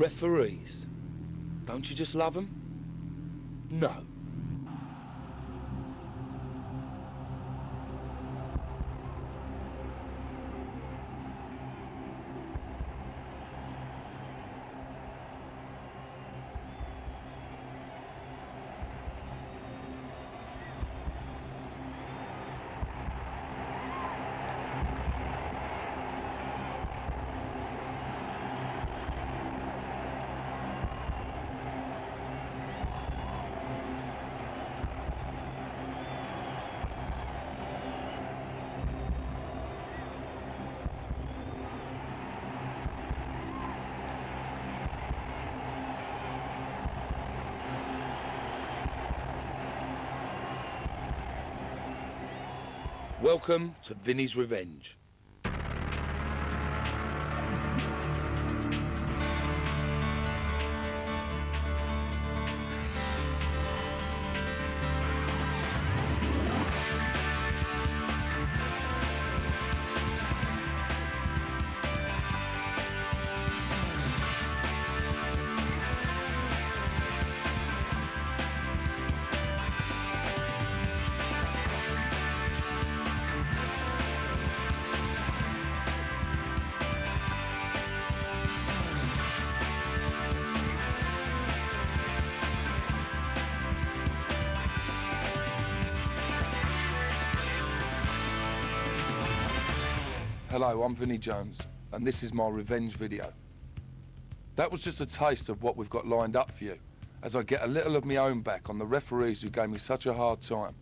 Referees. Don't you just love them? No. Welcome to Vinnie's Revenge. Hello, I'm Vinnie Jones, and this is my revenge video. That was just a taste of what we've got lined up for you, as I get a little of my own back on the referees who gave me such a hard time.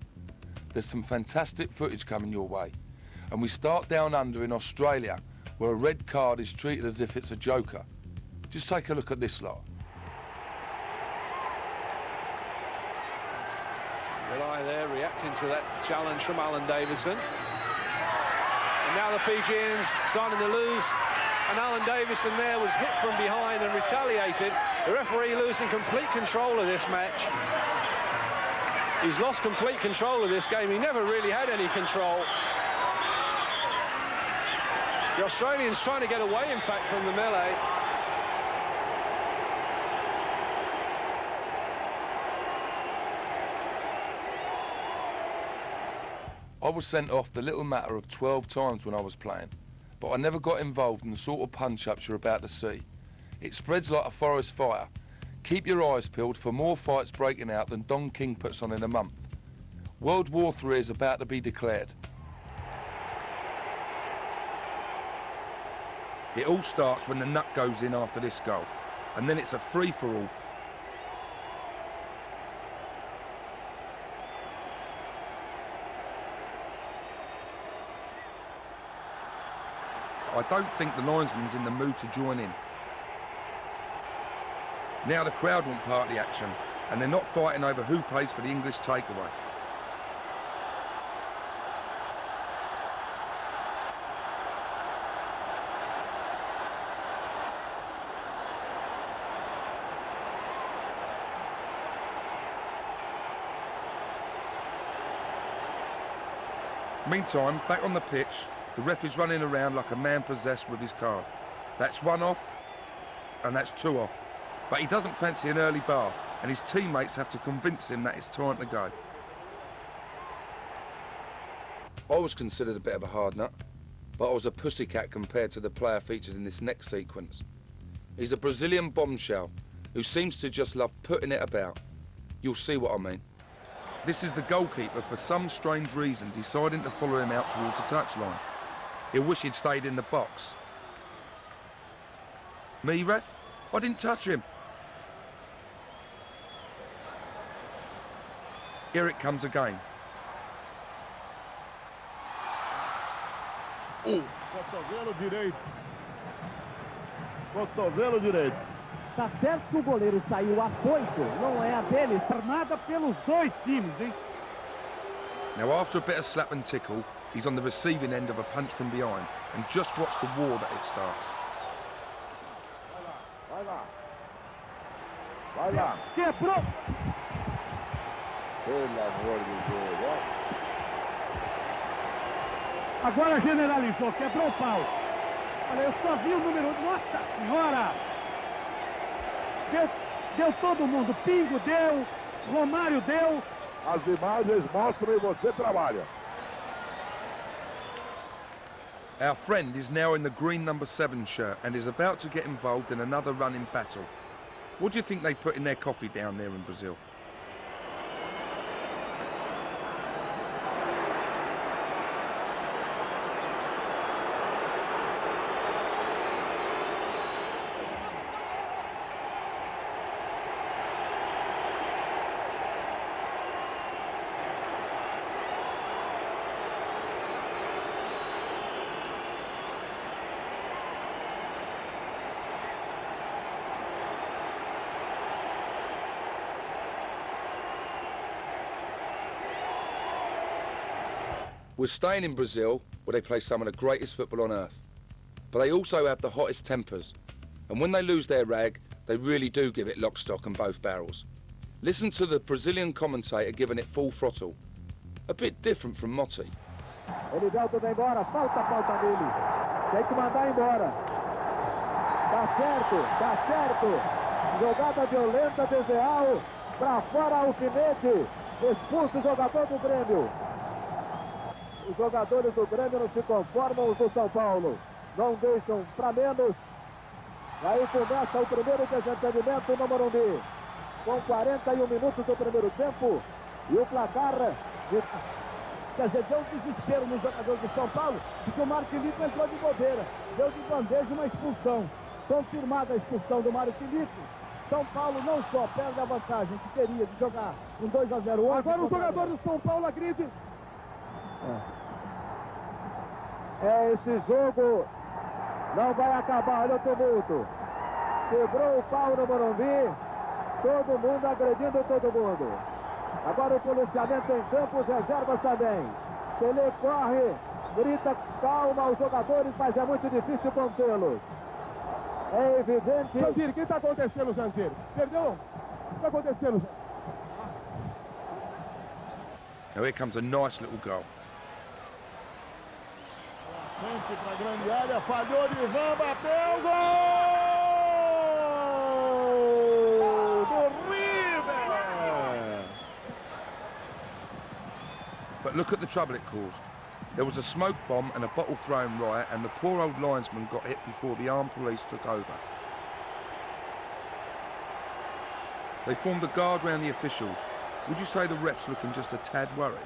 There's some fantastic footage coming your way, and we start down under in Australia, where a red card is treated as if it's a joker. Just take a look at this lot. Good eye there, reacting to that challenge from Alan Davison. And now the Fijians starting to lose, and Alan Davison there was hit from behind and retaliated. The referee losing complete control of this match. He's lost complete control of this game. He never really had any control. The Australians trying to get away, in fact, from the melee. I was sent off the little matter of 12 times when I was playing, but I never got involved in the sort of punch-ups you're about to see. It spreads like a forest fire. Keep your eyes peeled for more fights breaking out than Don King puts on in a month. World War III is about to be declared. It all starts when the nut goes in after this goal, and then it's a free-for-all. I don't think the linesman's in the mood to join in. Now the crowd want part of the action, and they're not fighting over who pays for the English takeaway. Meantime, back on the pitch, the ref is running around like a man possessed with his card. That's one off, and that's two off. But he doesn't fancy an early bath, and his teammates have to convince him that it's time to go. I was considered a bit of a hard nut, but I was a pussycat compared to the player featured in this next sequence. He's a Brazilian bombshell who seems to just love putting it about. You'll see what I mean. This is the goalkeeper, for some strange reason, deciding to follow him out towards the touchline. He'll wish he'd stayed in the box. Me, ref? I didn't touch him. Here it comes again. Oh. Cotovelo direito. Cotovelo direito. Tá certo que o goleiro saiu afoito, não é a dele, por nada pelos dois times, hein? Now, after a bit of slap and tickle, he's on the receiving end of a punch from behind, and just watch the war that it starts. Vai lá. Vai lá. Quebrou! Pelo amor de Deus, ó. Agora generalizou, quebrou o pau. Olha, eu só vi o número... Nossa Senhora! Deu todo mundo. Pingo deu, Romário deu. As imagens mostram e você trabalha. Our friend is now in the green number 7 shirt and is about to get involved in another running battle. What do you think they put in their coffee down there in Brazil? We're staying in Brazil, where they play some of the greatest football on earth. But they also have the hottest tempers. And when they lose their rag, they really do give it lock, stock and both barrels. Listen to the Brazilian commentator giving it full throttle. A bit different from Motti. Elivelto vai embora, falta nele. Tem que mandar embora. Tá certo. Jogada violenta, desleal. Pra fora, alfinete. Expulso o jogador do Grêmio. Os jogadores do Grêmio não se conformam, os do São Paulo não deixam para menos. Aí começa o primeiro desentendimento no Morumbi, com 41 minutos do primeiro tempo, e o placar, quer dizer, deu desespero nos jogadores do São Paulo, porque o Mário Felipe entrou de bobeira, deu de bandeja uma expulsão. Confirmada a expulsão do Mário Felipe, São Paulo não só perde a vantagem que teria de jogar um 2-0. Agora o jogador do São Paulo agride. Esse jogo não vai acabar, olha o tumulto. Quebrou o pau no Morumbi, todo mundo agredindo todo mundo. Agora o policiamento em campo, os reservas também. Pelé corre, grita calma aos jogadores, mas é muito difícil contê-los. É evidente. Jandir, o que está acontecendo, Jandir? Perdeu? O que está acontecendo? Now here comes a nice little goal. Frente para a grande área, falhou de Ivan, bateu, gol do River! But look at the trouble it caused. There was a smoke bomb and a bottle thrown riot, and the poor old linesman got hit before the armed police took over. They formed a guard round the officials. Would you say the ref's looking just a tad worried?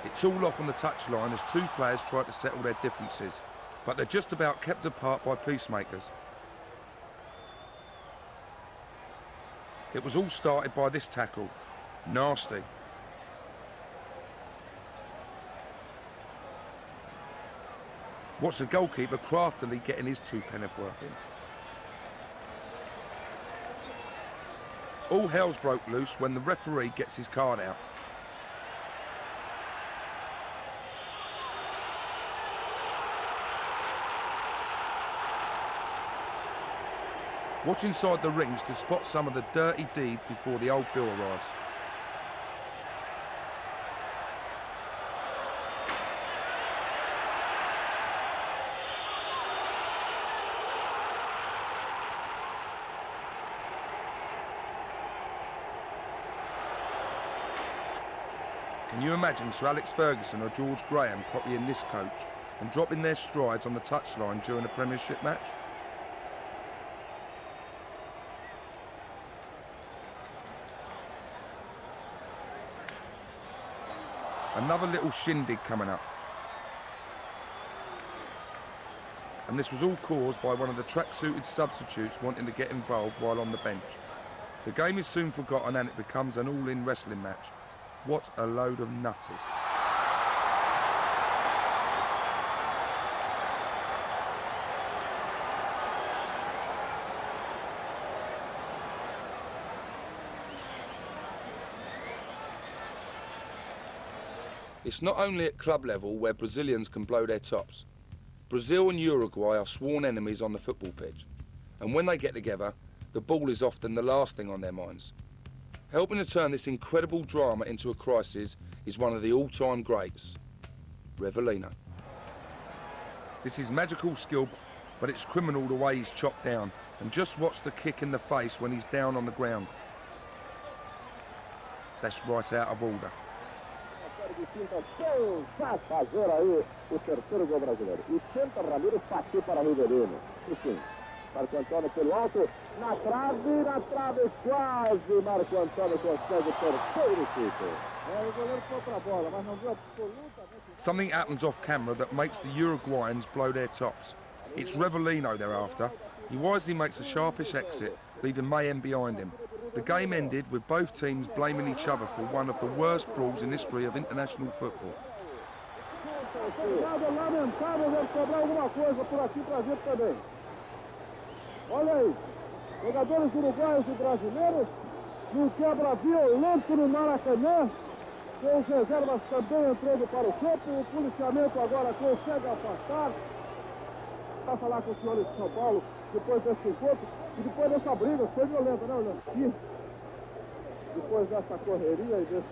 It's all off on the touchline as two players try to settle their differences, but they're just about kept apart by peacemakers. It was all started by this tackle. Nasty. Watch the goalkeeper craftily getting his 2 penneth worth in. All hell's broke loose when the referee gets his card out. Watch inside the rings to spot some of the dirty deeds before the old bill arrives. Can you imagine Sir Alex Ferguson or George Graham copying this coach and dropping their strides on the touchline during a Premiership match? Another little shindig coming up. And this was all caused by one of the track-suited substitutes wanting to get involved while on the bench. The game is soon forgotten and it becomes an all-in wrestling match. What a load of nutters. It's not only at club level where Brazilians can blow their tops. Brazil and Uruguay are sworn enemies on the football pitch. And when they get together, the ball is often the last thing on their minds. Helping to turn this incredible drama into a crisis is one of the all-time greats, Rivelino. This is magical skill but it's criminal the way he's chopped down. And just watch the kick in the face when he's down on the ground. That's right out of order. Vai fazer aí o terceiro gol brasileiro. E tenta Ramiro partir para Riverino. Enfim, Marco Antônio pelo alto, na trave quase. Marco Antônio consegue o terceiro título. O goleiro foi para a bola, mas não viu absolutamente. Something happens off camera that makes the Uruguayans blow their tops. It's Revellino they're after. He wisely makes a sharpish exit, leaving Mayhem behind him. The game ended with both teams blaming each other for one of the worst brawls in history of international football. Lamentável, deve sobrar alguma coisa por aqui pra gente também. Olha aí, jogadores uruguaios e brasileiros, num quebra violento no Maracanã, com os reservas também entrando para o campo, o policiamento agora consegue afastar. Vai falar com os senhores de São Paulo depois desse encontro e depois dessa briga, foi violenta, né, Orlando? E depois dessa correria e desse...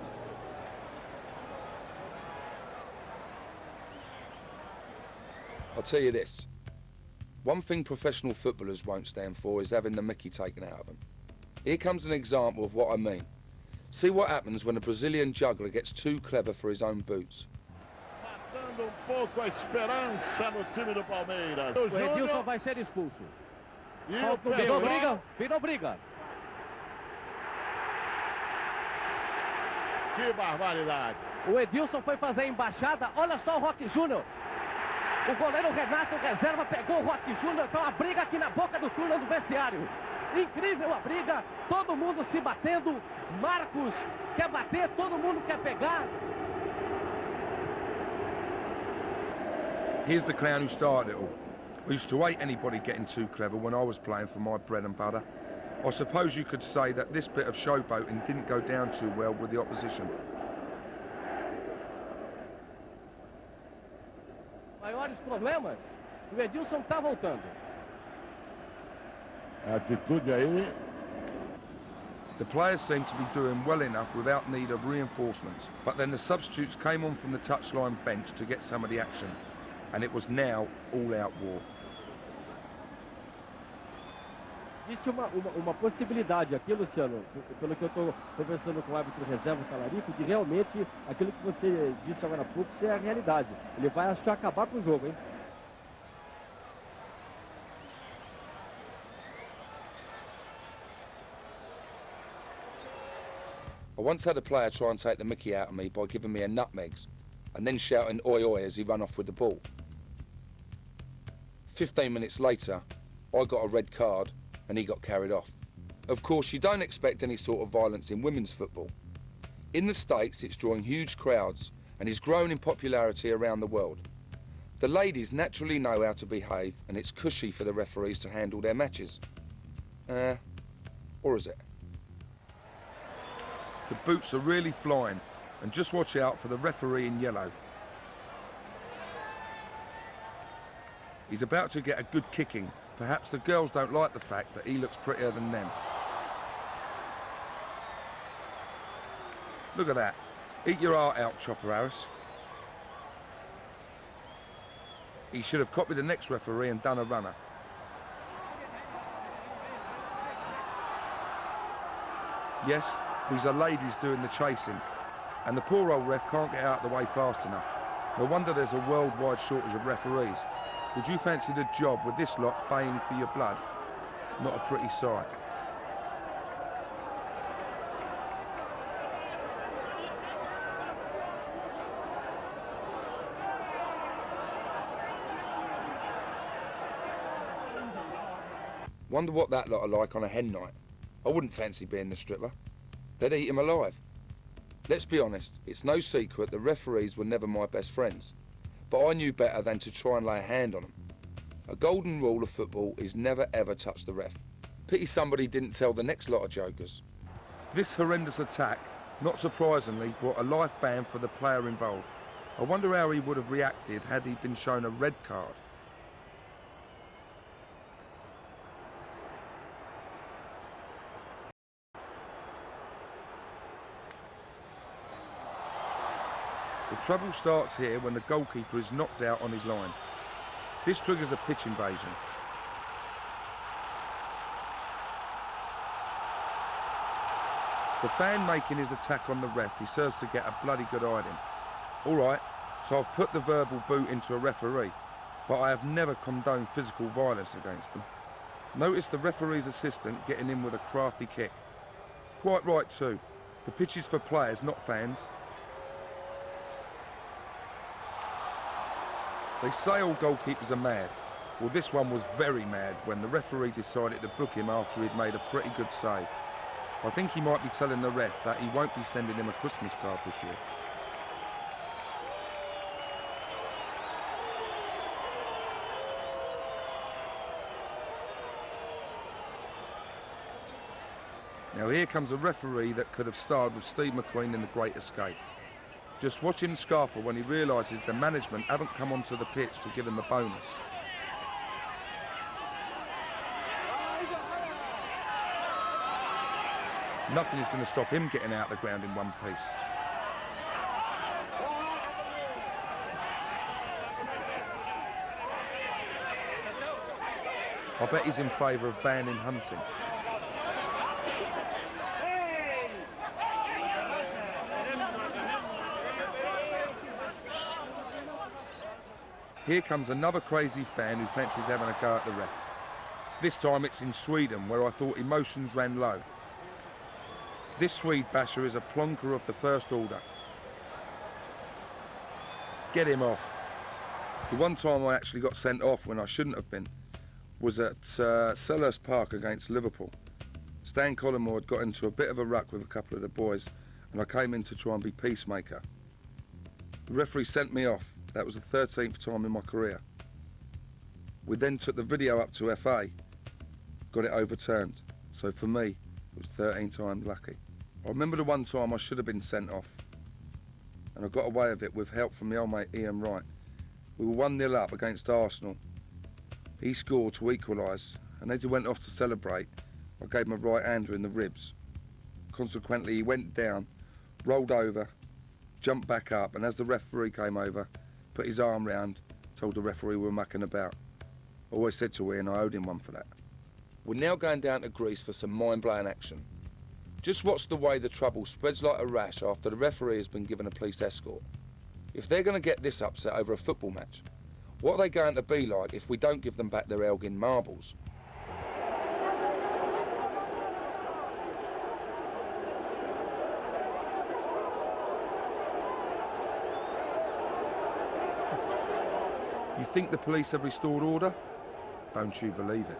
I'll tell you this. One thing professional footballers won't stand for is having the mickey taken out of them. Here comes an example of what I mean. See what happens when a Brazilian juggler gets too clever for his own boots. Matando pouco a esperança no time do Palmeiras. O Edilson vai ser expulso. E o Virou briga. Que barbaridade. O Edilson foi fazer a embaixada. Olha só o Roque Júnior. O goleiro Renato reserva pegou o Roque Júnior. Então a briga aqui na boca do túnel do vestiário. Incrível a briga. Todo mundo se batendo. Marcos quer bater, todo mundo quer pegar. Here's the clown who started it all. I used to hate anybody getting too clever when I was playing for my bread and butter. I suppose you could say that this bit of showboating didn't go down too well with the opposition. Maiores problemas, o Edilson está voltando. A atitude aí. The players seemed to be doing well enough without need of reinforcements, but then the substitutes came on from the touchline bench to get some of the action, and it was now all-out war. Existe uma possibilidade aqui, Luciano, pelo que eu estou conversando com o árbitro reserva, o Talarico, de realmente aquilo que você disse agora há pouco ser a realidade. Ele vai, acho que, acabar com o jogo, hein? I once had a player try and take the mickey out of me by giving me a nutmegs, and then shouting oi oi as he ran off with the ball. 15 minutes later, I got a red card, and he got carried off. Of course, you don't expect any sort of violence in women's football. In the States, it's drawing huge crowds and is growing in popularity around the world. The ladies naturally know how to behave, and it's cushy for the referees to handle their matches. Or is it? The boots are really flying, and just watch out for the referee in yellow. He's about to get a good kicking. Perhaps the girls don't like the fact that he looks prettier than them. Look at that. Eat your heart out, Chopper Harris. He should have copied the next referee and done a runner. Yes, these are ladies doing the chasing, and the poor old ref can't get out of the way fast enough. No wonder there's a worldwide shortage of referees. Would you fancy the job with this lot baying for your blood? Not a pretty sight. Wonder what that lot are like on a hen night. I wouldn't fancy being the stripper. They'd eat him alive. Let's be honest, it's no secret the referees were never my best friends. But I knew better than to try and lay a hand on them. A golden rule of football is never ever touch the ref. Pity somebody didn't tell the next lot of jokers. This horrendous attack, not surprisingly, brought a life ban for the player involved. I wonder how he would have reacted had he been shown a red card. The trouble starts here when the goalkeeper is knocked out on his line. This triggers a pitch invasion. The fan making his attack on the ref deserves to get a bloody good hiding. All right, so I've put the verbal boot into a referee, but I have never condoned physical violence against them. Notice the referee's assistant getting in with a crafty kick. Quite right too. The pitch is for players, not fans. They say all goalkeepers are mad. Well, this one was very mad when the referee decided to book him after he'd made a pretty good save. I think he might be telling the ref that he won't be sending him a Christmas card this year. Now here comes a referee that could have starred with Steve McQueen in The Great Escape. Just watch him scarper when he realises the management haven't come onto the pitch to give him a bonus. Nothing is going to stop him getting out of the ground in one piece. I bet he's in favour of banning hunting. Here comes another crazy fan who fancies having a go at the ref. This time it's in Sweden, where I thought emotions ran low. This Swede basher is a plonker of the first order. Get him off. The one time I actually got sent off when I shouldn't have been was at Selhurst Park against Liverpool. Stan Collymore had got into a bit of a ruck with a couple of the boys, and I came in to try and be peacemaker. The referee sent me off. That was the 13th time in my career. We then took the video up to FA, got it overturned. So for me, it was 13 times lucky. I remember the one time I should have been sent off, and I got away with it with help from my old mate Ian Wright. We were 1-0 up against Arsenal. He scored to equalise, and as he went off to celebrate, I gave him a right-hander in the ribs. Consequently, he went down, rolled over, jumped back up, and as the referee came over, put his arm round, told the referee we were mucking about. I always said to Ian I owed him one for that. We're now going down to Greece for some mind-blowing action. Just watch the way the trouble spreads like a rash after the referee has been given a police escort. If they're going to get this upset over a football match, what are they going to be like if we don't give them back their Elgin marbles? You think the police have restored order? Don't you believe it?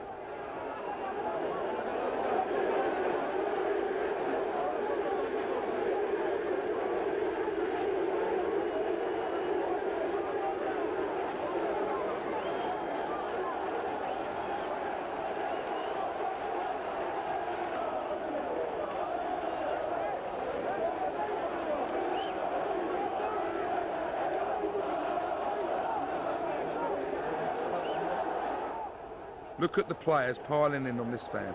Look at the players piling in on this fan.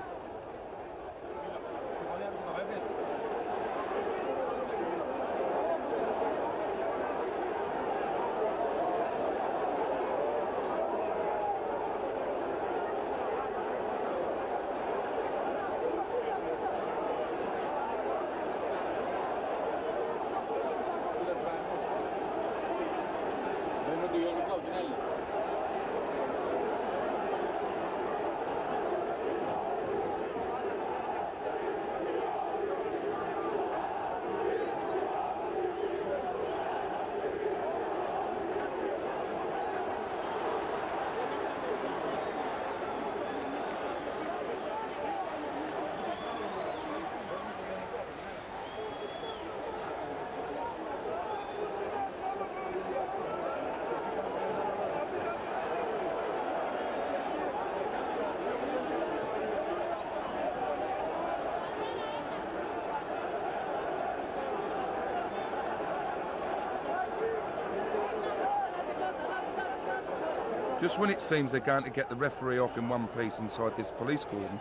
Just when it seems they're going to get the referee off in one piece inside this police cordon,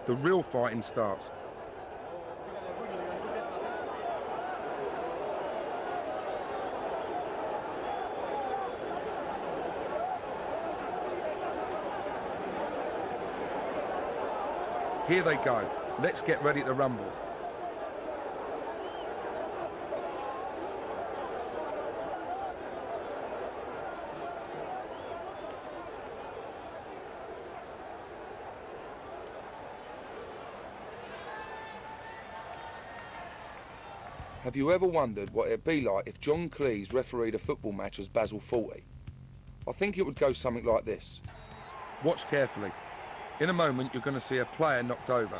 the real fighting starts. Here they go. Let's get ready to rumble. Have you ever wondered what it'd be like if John Cleese refereed a football match as Basel 40? I think it would go something like this. Watch carefully. In a moment you're going to see a player knocked over.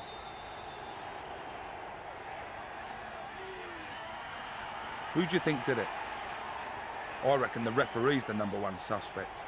Who do you think did it? I reckon the referee's the #1 suspect.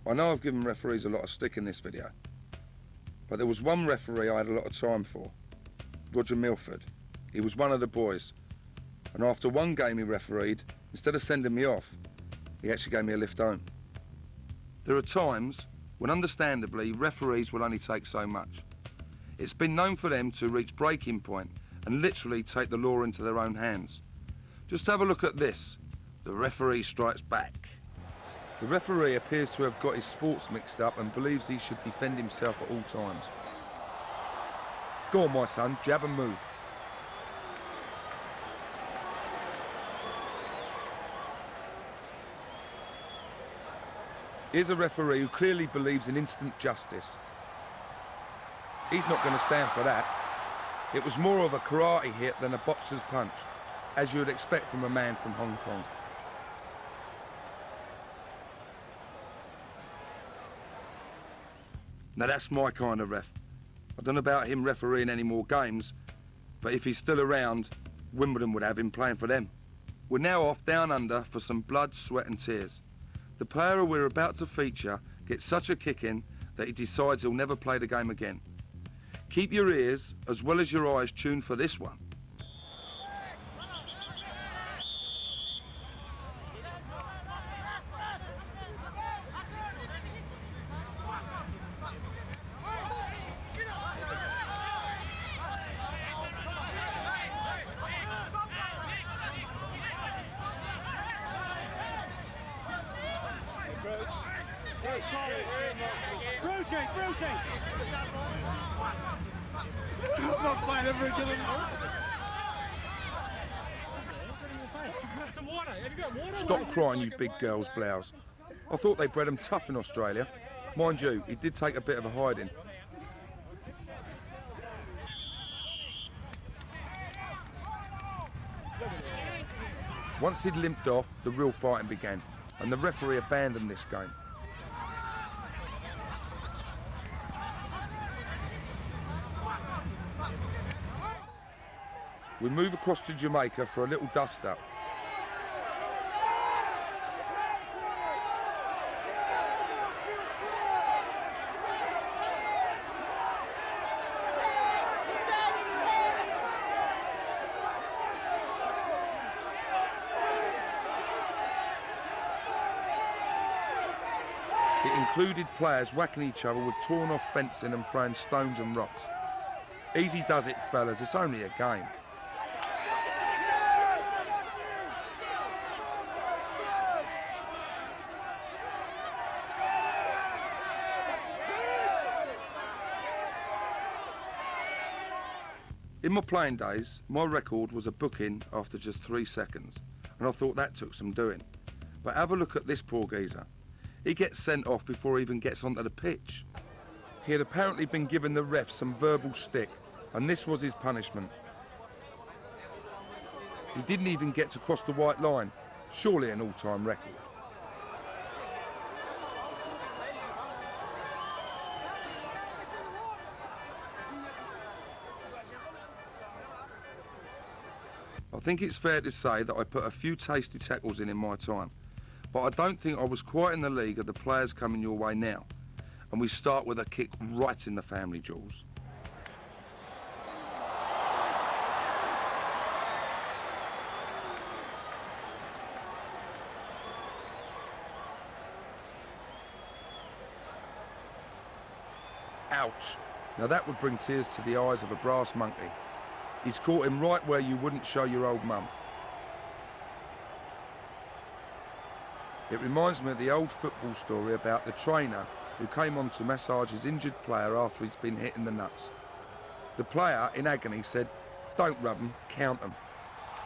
I know I've given referees a lot of stick in this video, but there was one referee I had a lot of time for, Roger Milford. He was one of the boys, and after one game he refereed, instead of sending me off, he actually gave me a lift home. There are times when understandably referees will only take so much. It's been known for them to reach breaking point and literally take the law into their own hands. Just have a look at this. The referee strikes back. The referee appears to have got his sports mixed up and believes he should defend himself at all times. Go on, my son, jab and move. Here's a referee who clearly believes in instant justice. He's not going to stand for that. It was more of a karate hit than a boxer's punch, as you would expect from a man from Hong Kong. Now that's my kind of ref. I don't know about him refereeing any more games, but if he's still around, Wimbledon would have him playing for them. We're now off down under for some blood, sweat and tears. The player who we're about to feature gets such a kick in that he decides he'll never play the game again. Keep your ears as well as your eyes tuned for this one. Stop crying, you big girl's blouse. I thought they bred them tough in Australia. Mind you, he did take a bit of a hiding. Once he'd limped off, the real fighting began, and the referee abandoned this game. We move across to Jamaica for a little dust-up. It included players whacking each other with torn-off fencing and throwing stones and rocks. Easy does it, fellas, it's only a game. In my playing days, my record was a booking after just 3 seconds, and I thought that took some doing. But have a look at this poor geezer. He gets sent off before he even gets onto the pitch. He had apparently been giving the ref some verbal stick, and this was his punishment. He didn't even get to cross the white line, surely an all-time record. I think it's fair to say that I put a few tasty tackles in my time, but I don't think I was quite in the league of the players coming your way now. And we start with a kick right in the family jewels. Ouch. Now that would bring tears to the eyes of a brass monkey. He's caught him right where you wouldn't show your old mum. It reminds me of the old football story about the trainer who came on to massage his injured player after he's been hit in the nuts. The player, in agony, said, "Don't rub them, count them."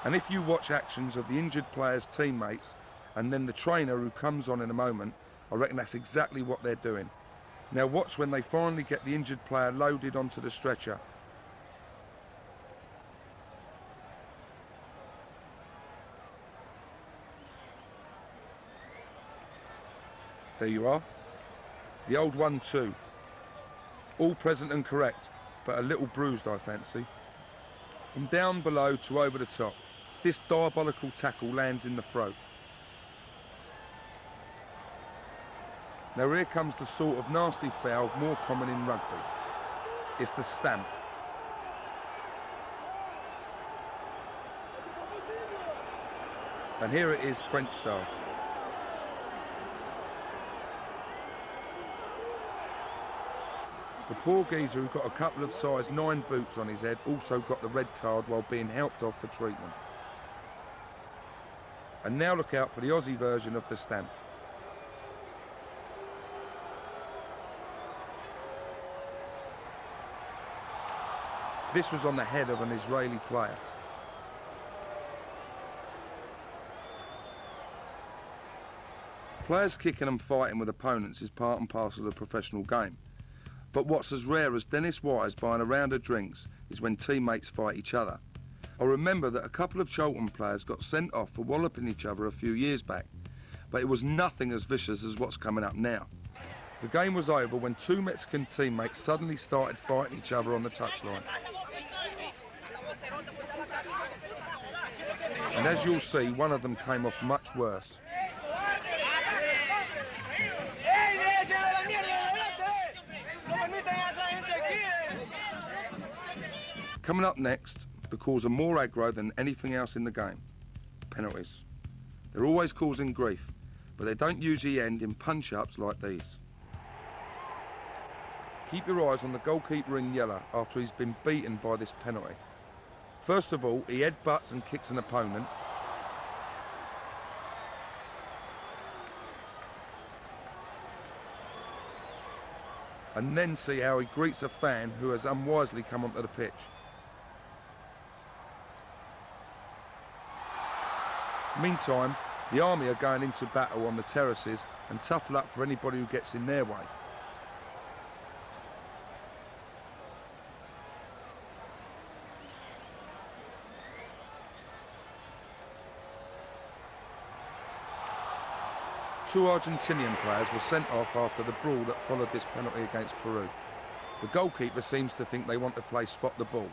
And if you watch actions of the injured player's teammates and then the trainer who comes on in a moment, I reckon that's exactly what they're doing. Now watch when they finally get the injured player loaded onto the stretcher. There you are. The old 1-2. All present and correct, but a little bruised, I fancy. From down below to over the top, this diabolical tackle lands in the throat. Now here comes the sort of nasty foul more common in rugby. It's the stamp. And here it is French style. The poor geezer who got a couple of size 9 boots on his head also got the red card while being helped off for treatment. And now look out for the Aussie version of the stamp. This was on the head of an Israeli player. Players kicking and fighting with opponents is part and parcel of the professional game. But what's as rare as Dennis Wise buying a round of drinks is when teammates fight each other. I remember that a couple of Charlton players got sent off for walloping each other a few years back, but it was nothing as vicious as what's coming up now. The game was over when 2 Mexican teammates suddenly started fighting each other on the touchline. And as you'll see, one of them came off much worse. Coming up next, the cause of more aggro than anything else in the game, penalties. They're always causing grief, but they don't usually end in punch-ups like these. Keep your eyes on the goalkeeper in yellow after he's been beaten by this penalty. First of all, he headbutts and kicks an opponent. And then see how he greets a fan who has unwisely come onto the pitch. Meantime, the army are going into battle on the terraces, and tough luck for anybody who gets in their way. Two Argentinian players were sent off after the brawl that followed this penalty against Peru. The goalkeeper seems to think they want to play spot the ball.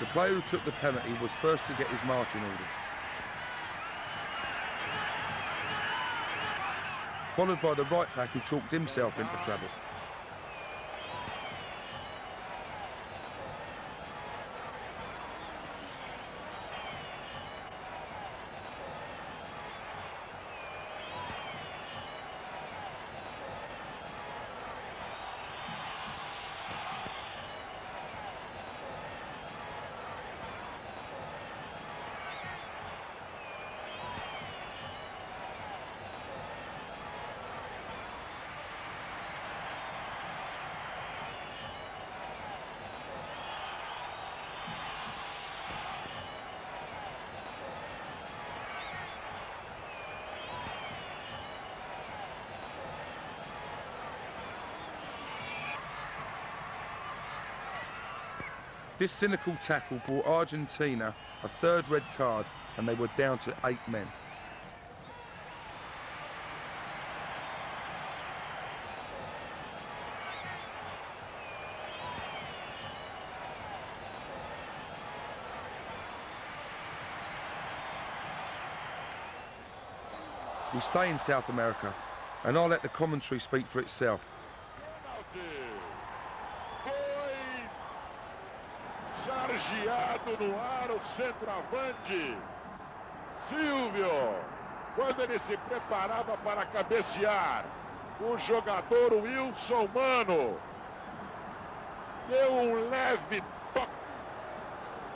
The player who took the penalty was first to get his marching orders, followed by the right back who talked himself into trouble. This cynical tackle brought Argentina a third red card, and they were down to 8 men. we stay in South America, and I'll let the commentary speak for itself. Foi chargeado no ar o centroavante Silvio, quando ele se preparava para cabecear. O jogador Wilson Mano deu um leve toque,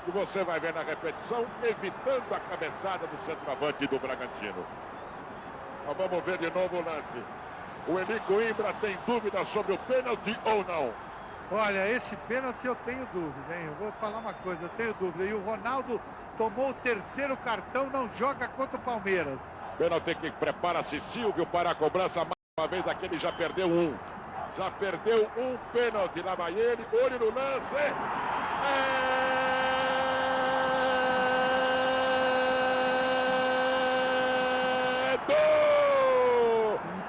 que você vai ver na repetição, evitando a cabeçada do centroavante do Bragantino. Mas vamos ver de novo o lance. O Eli Coimbra tem dúvida sobre o pênalti ou não? Olha, esse pênalti eu tenho dúvida, hein? Eu vou falar uma coisa, eu tenho dúvida. E o Ronaldo tomou o terceiro cartão, não joga contra o Palmeiras. Pênalti que prepara-se Silvio para a cobrança. Mais uma vez aqui ele já perdeu um. Já perdeu um pênalti. Lá vai ele, olho no lance. É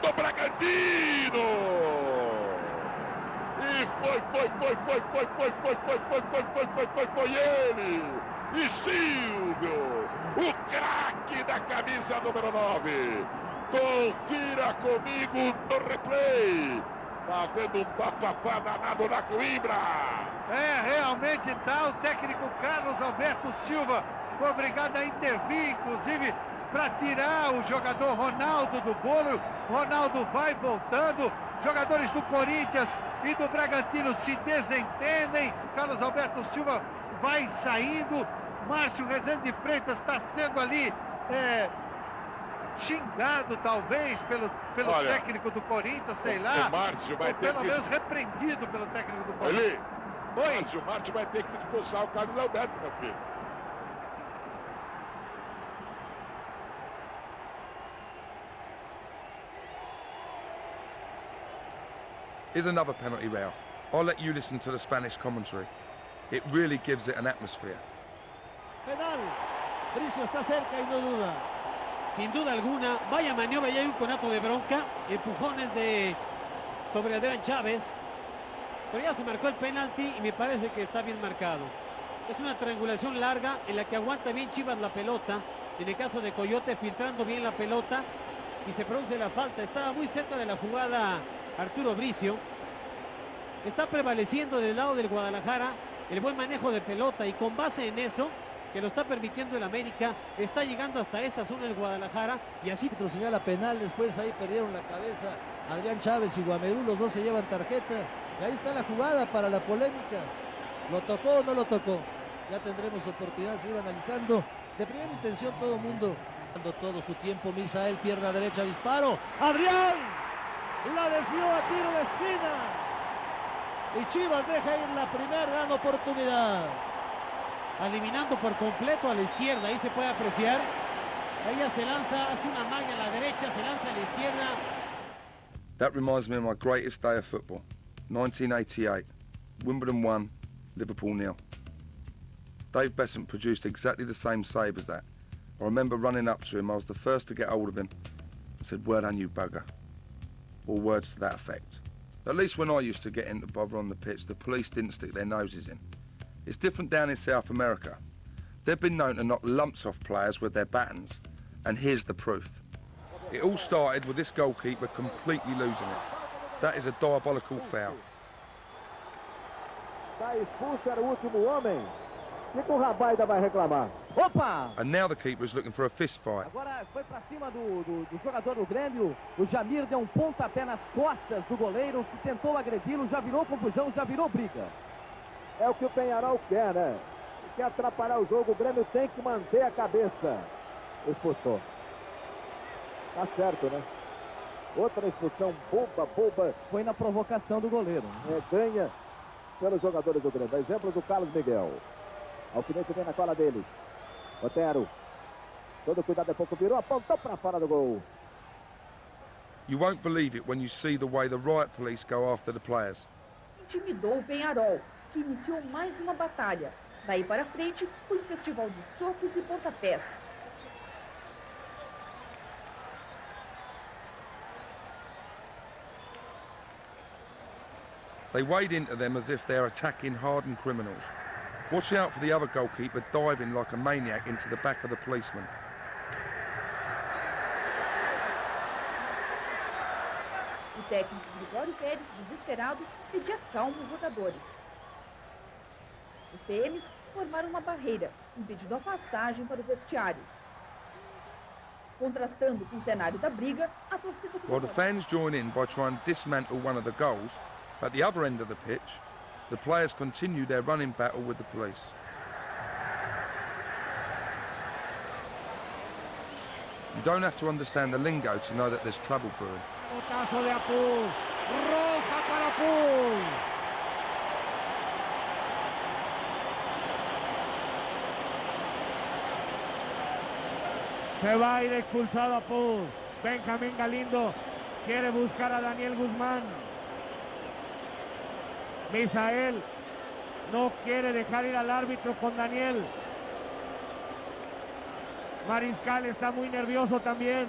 do Bragantino. E foi ele. E Silvio, o craque da camisa número 9. Confira comigo no replay. Tá vendo um papapá danado na Coimbra. É, realmente tá. O técnico Carlos Alberto Silva foi obrigado a intervir, inclusive, para tirar o jogador Ronaldo do bolo. Ronaldo vai voltando. Jogadores do Corinthians e do Bragantino se desentendem. Carlos Alberto Silva vai saindo. Márcio Rezende de Freitas está sendo ali xingado, talvez, pelo técnico do Corinthians, sei lá. O Márcio vai ter pelo menos repreendido pelo técnico do Corinthians. Eli, o Márcio vai ter que expulsar o Carlos Alberto, meu filho. Here's another penalty row. I'll let you listen to the Spanish commentary. It really gives it an atmosphere. Penal. Bricio está cerca y no duda. Sin duda alguna, vaya maniobra, y hay un conato de bronca, empujones sobre Adrián Chávez, pero ya se marcó el penalti y me parece que está bien marcado. Es una triangulación larga en la que aguanta bien Chivas la pelota, en el caso de Coyote filtrando bien la pelota y se produce la falta. Estaba muy cerca de la jugada Arturo Bricio. Está prevaleciendo del lado del Guadalajara el buen manejo de pelota, y con base en eso, que lo está permitiendo el América, está llegando hasta esa zona del Guadalajara, y así... Señala penal, después ahí perdieron la cabeza Adrián Chávez y Guamerú, los dos se llevan tarjeta, y ahí está la jugada para la polémica. ¿Lo tocó o no lo tocó? Ya tendremos oportunidad de seguir analizando. De primera intención todo el mundo, dando todo su tiempo. Misael, pierna derecha, disparo. ¡Adrián! La desvió a tiro de esquina. Y Chivas deja ir la primera gran oportunidad. Eliminando por completo a la izquierda, ahí se puede apreciar. Ella se lanza, hace una magia a la derecha, se lanza a la izquierda. That reminds me of my greatest day of football. 1988. Wimbledon 1, Liverpool 0. Dave Besant produced exactly the same save as that. I remember running up to him. I was the first to get hold of him. I said, "Word on you, bugger." Or words to that effect. At least when I used to get into bother on the pitch, the police didn't stick their noses in. It's different down in South America. They've been known to knock lumps off players with their batons, and here's the proof. It all started with this goalkeeper completely losing it. That is a diabolical foul. Está expulso, era o último homem. O que o Rabaida vai reclamar? Opa! And now the keeper is looking for a fist fight. Agora foi para cima do jogador do Grêmio. O Jamir deu um pontapé nas costas do goleiro, que tentou agredi-lo, já virou confusão, já virou briga. É o que o Penharol quer, né? Quer atrapalhar o jogo, o Grêmio tem que manter a cabeça. Expulsou. Tá certo, né? Outra expulsão boba. Foi na provocação do goleiro. Ganha pelos jogadores do Grêmio. Exemplo do Carlos Miguel. Alfinete vem na cola dele. Otero. Todo cuidado, é pouco virou, apontou para fora do gol. You won't believe it when you see the way the riot police go after the players. Intimidou o Penharol, que iniciou mais uma batalha. Daí para frente, foi um festival de socos e pontapés. They wade into them as if they're attacking hardened criminals. Watch out for the other goalkeeper diving like a maniac into the back of the policeman. técnico Gregório Pérez, desesperado, pedia calma aos jogadores. Os PMs formaram uma barreira, impedindo a passagem para o vestiário. Contrastando com o cenário da briga, a torcida... While the fans join in by trying to dismantle one of the goals, at the other end of the pitch, the players continue their running battle with the police. You don't have to understand the lingo to know that there's trouble brewing. Botazo de Apu. Roja para Apu. Se va a ir expulsado Apu. Benjamín Galindo quiere buscar a Daniel Guzmán. Misael no quiere dejar ir al árbitro con Daniel. Mariscal está muy nervioso también.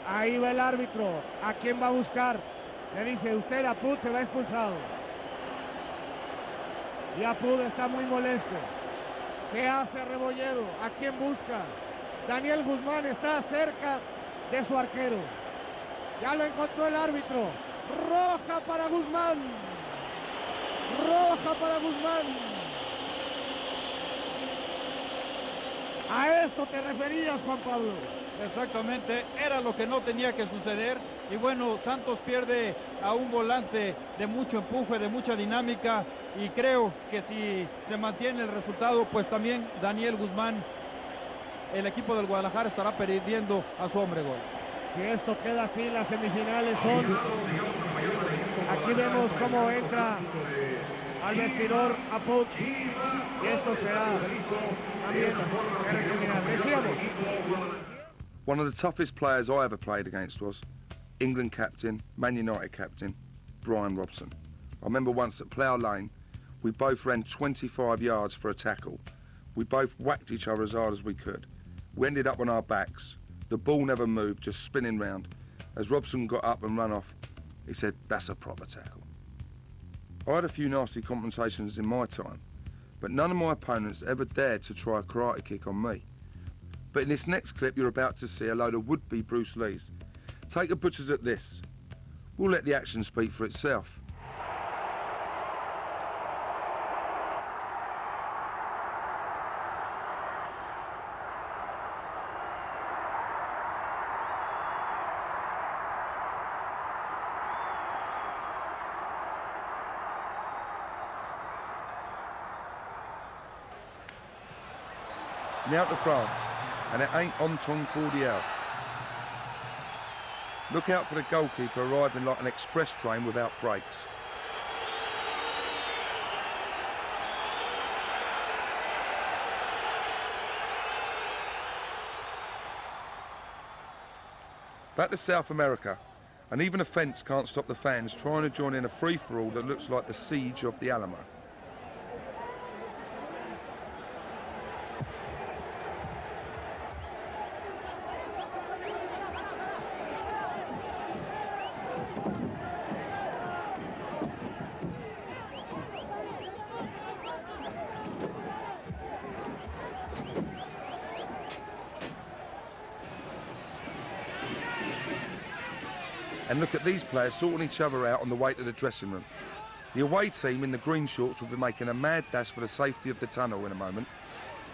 Ahí va el árbitro. ¿A quién va a buscar? Le dice, usted Apud se va expulsado. Y Apud está muy molesto. ¿Qué hace Rebolledo? ¿A quién busca? Daniel Guzmán está cerca de su arquero. Ya lo encontró el árbitro. Roja para Guzmán. Roja para Guzmán. A esto te referías, Juan Pablo. Exactamente, era lo que no tenía que suceder. Y bueno, Santos pierde a un volante de mucho empuje, de mucha dinámica. Y creo que si se mantiene el resultado, pues también Daniel Guzmán, el equipo del Guadalajara estará perdiendo a su hombre gol. Si esto queda así, las semifinales son... Aquí vemos cómo entra al vestidor Apud. Y esto será también terminar. Decíamos. One of the toughest players I ever played against was England captain, Man United captain, Brian Robson. I remember once at Plough Lane, we both ran 25 yards for a tackle. We both whacked each other as hard as we could. We ended up on our backs. The ball never moved, just spinning round. As Robson got up and ran off, he said, "That's a proper tackle." I had a few nasty confrontations in my time, but none of my opponents ever dared to try a karate kick on me. But in this next clip, you're about to see a load of would-be Bruce Lees. Take a butcher's at this. We'll let the action speak for itself. Now to France, and it ain't Anton Cordial. Look out for the goalkeeper arriving like an express train without brakes. Back to South America, and even a fence can't stop the fans trying to join in a free-for-all that looks like the siege of the Alamo. And look at these players sorting each other out on the way to the dressing room. The away team in the green shorts will be making a mad dash for the safety of the tunnel in a moment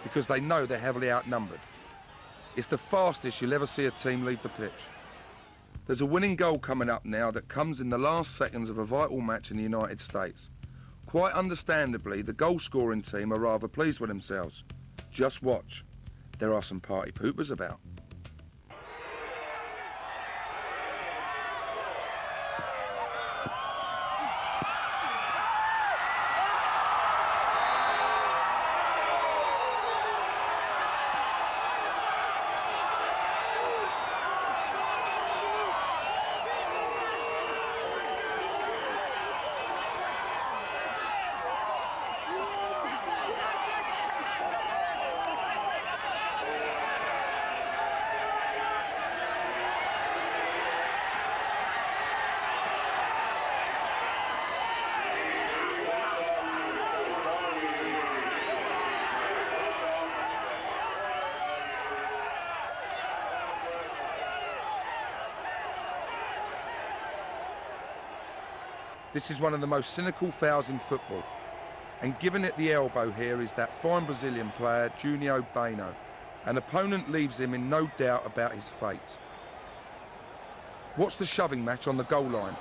because they know they're heavily outnumbered. It's the fastest you'll ever see a team leave the pitch. There's a winning goal coming up now that comes in the last seconds of a vital match in the United States. Quite understandably, the goal-scoring team are rather pleased with themselves. Just watch. There are some party poopers about. This is one of the most cynical fouls in football. And giving it the elbow here is that fine Brazilian player, Junio Beno. An opponent leaves him in no doubt about his fate. Watch the shoving match on the goal line.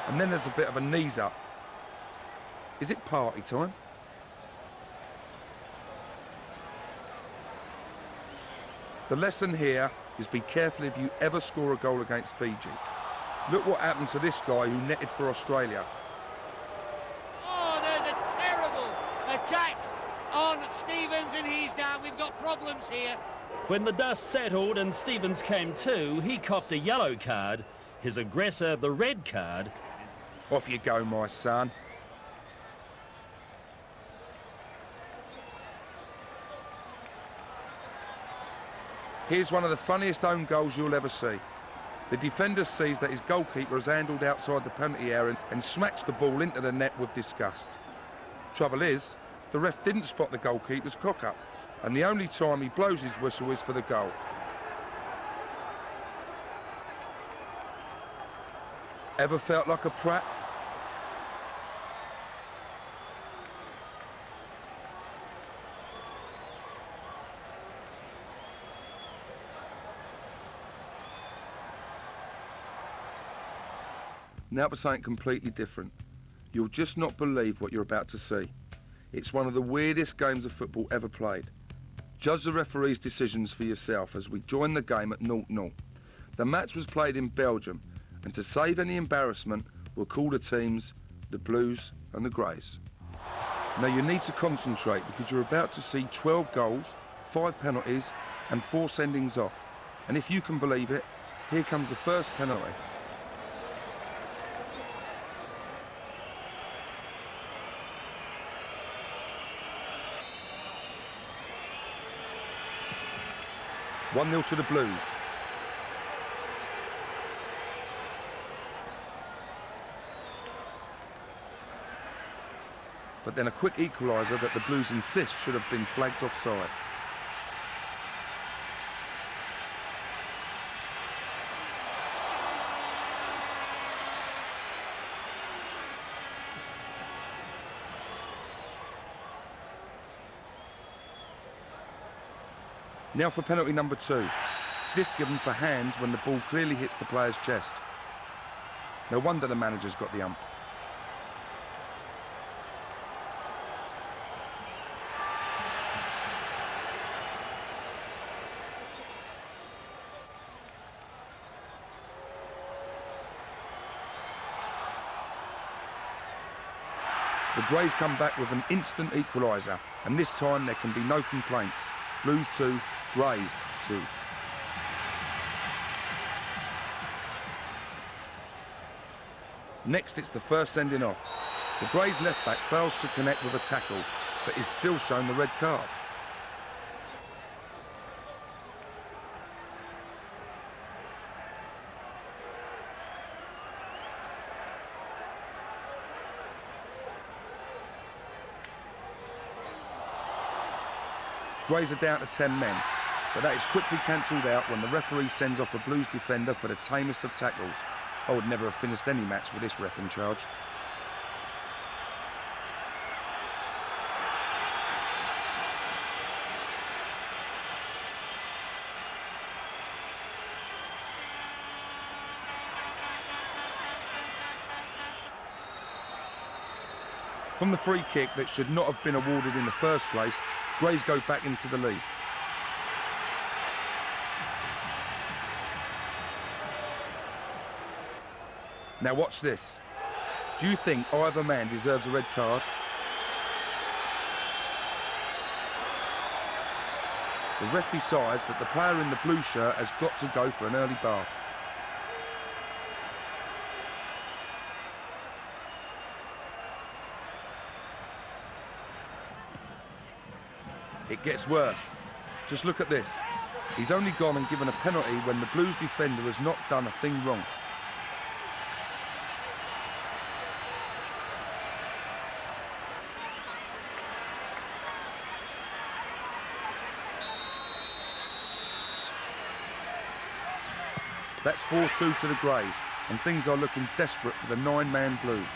And then there's a bit of a knees up. Is it party time? The lesson here is be careful if you ever score a goal against Fiji. Look what happened to this guy who netted for Australia. Oh, there's a terrible attack on Stevens and he's down. We've got problems here. When the dust settled and Stevens came to, he copped a yellow card, his aggressor the red card. Off you go, my son. Here's one of the funniest own goals you'll ever see. The defender sees that his goalkeeper has handled outside the penalty area and smacks the ball into the net with disgust. Trouble is, the ref didn't spot the goalkeeper's cock-up, and the only time he blows his whistle is for the goal. Ever felt like a prat? Now for something completely different. You'll just not believe what you're about to see. It's one of the weirdest games of football ever played. Judge the referee's decisions for yourself as we join the game at 0-0. The match was played in Belgium, and to save any embarrassment, we'll call the teams the Blues and the Greys. Now you need to concentrate because you're about to see 12 goals, 5 penalties and 4 sendings off. And if you can believe it, here comes the first penalty. One-0 to the Blues. But then a quick equaliser that the Blues insist should have been flagged offside. Now for penalty number 2. This given for hands when the ball clearly hits the player's chest. No wonder the manager's got the ump. The Greys come back with an instant equaliser, and this time there can be no complaints. Blues 2, Greys 2. Next, it's the first sending off. The Greys left back fails to connect with a tackle, but is still shown the red card. Greys are down to 10 men, but that is quickly cancelled out when the referee sends off a Blues defender for the tamest of tackles. I would never have finished any match with this ref in charge. From the free kick that should not have been awarded in the first place, Greys go back into the lead. Now watch this. Do you think either man deserves a red card? The ref decides that the player in the blue shirt has got to go for an early bath. It gets worse. Just look at this. He's only gone and given a penalty when the Blues defender has not done a thing wrong. That's 4-2 to the Greys, and things are looking desperate for the 9-man Blues.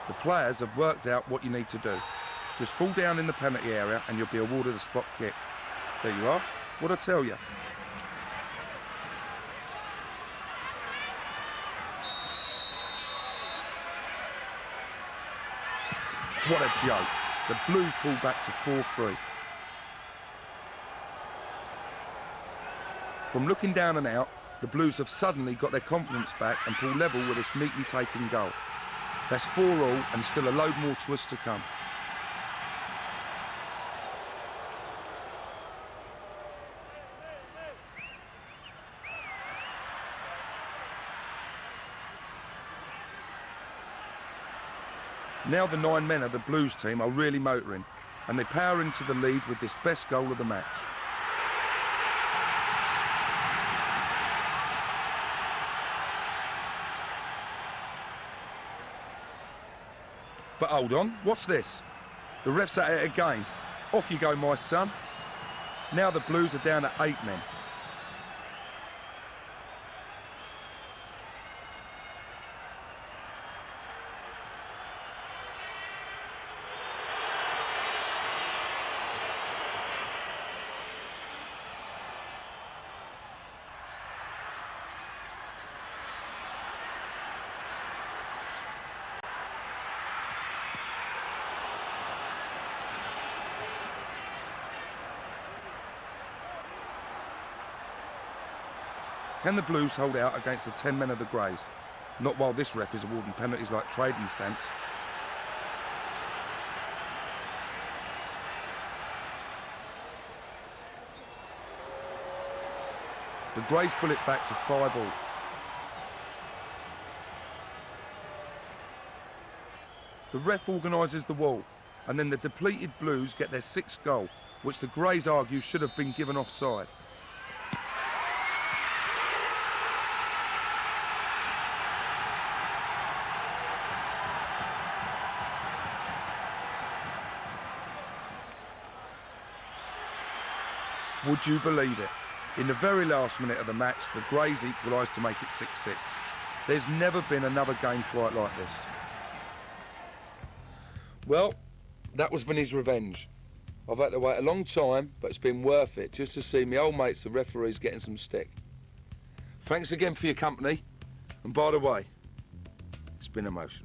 The players have worked out what you need to do. Just fall down in the penalty area and you'll be awarded a spot kick. There you are. What'd I tell you? What a joke. The Blues pull back to 4-3. From looking down and out, the Blues have suddenly got their confidence back and pull level with this neatly taken goal. That's 4-all and still a load more twists to come. Now the 9 men of the Blues team are really motoring, and they power into the lead with this best goal of the match. But hold on, what's this? The ref's at it again. Off you go, my son. Now the Blues are down to 8 men. Can the Blues hold out against the 10 men of the Greys? Not while this ref is awarding penalties like trading stamps. The Greys pull it back to 5-all. The ref organises the wall, and then the depleted Blues get their 6th goal, which the Greys argue should have been given offside. Would you believe it? In the very last minute of the match, the Greys equalised to make it 6-6. There's never been another game quite like this. Well, that was Vinnie's revenge. I've had to wait a long time, but it's been worth it just to see my old mates, the referees, getting some stick. Thanks again for your company. And by the way, it's been emotional.